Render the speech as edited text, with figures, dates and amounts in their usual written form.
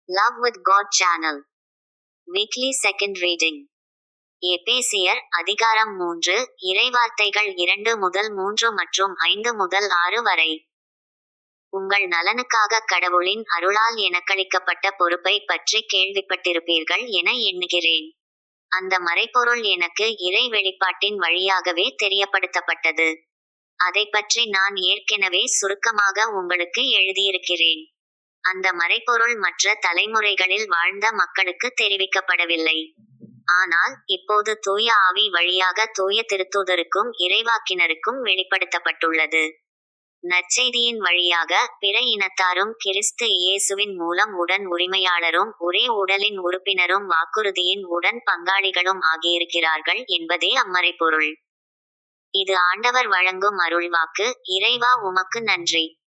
Love with God Channel. Weekly Second Reading. எபேசியர் அதிகாரம் 3, இறைவார்த்தைகள் 2-3 மற்றும் 5-6 வரை. உங்கள் நலனுக்காக கடவுளின் அருளால் எனக்களிக்கப்பட்ட பொறுப்பை பற்றி கேள்விப்பட்டிருப்பீர்கள் என எண்ணுகிறேன். அந்த மறைபொருள் எனக்கு இறை வெளிப்பாட்டின் வழியாகவே தெரியப்படுத்தப்பட்டது. அதைப் பற்றி நான் ஏற்கெனவே சுருக்கமாக உங்களுக்கு எழுதியிருக்கிறேன். அந்த மறைபொருள் மற்ற தலைமுறைகளில் வாழ்ந்த மக்களுக்கு தெரிவிக்கப்படவில்லை. ஆனால் இப்போது தூய ஆவி வழியாக தூய திருத்தூதருக்கும் இறைவாக்கினருக்கும் வெளிப்படுத்தப்பட்டுள்ளது. நற்செய்தியின் வழியாக பிற இனத்தாரும் கிறிஸ்து இயேசுவின் மூலம் உடன் உரிமையாளரும் ஒரே உடலின் உறுப்பினரும் வாக்குறுதியின் உடன் பங்காளிகளும் ஆகியிருக்கிறார்கள் என்பதே அம்மறைபொருள். இது ஆண்டவர் வழங்கும் அருள்வாக்கு. இறைவா, உமக்கு நன்றி.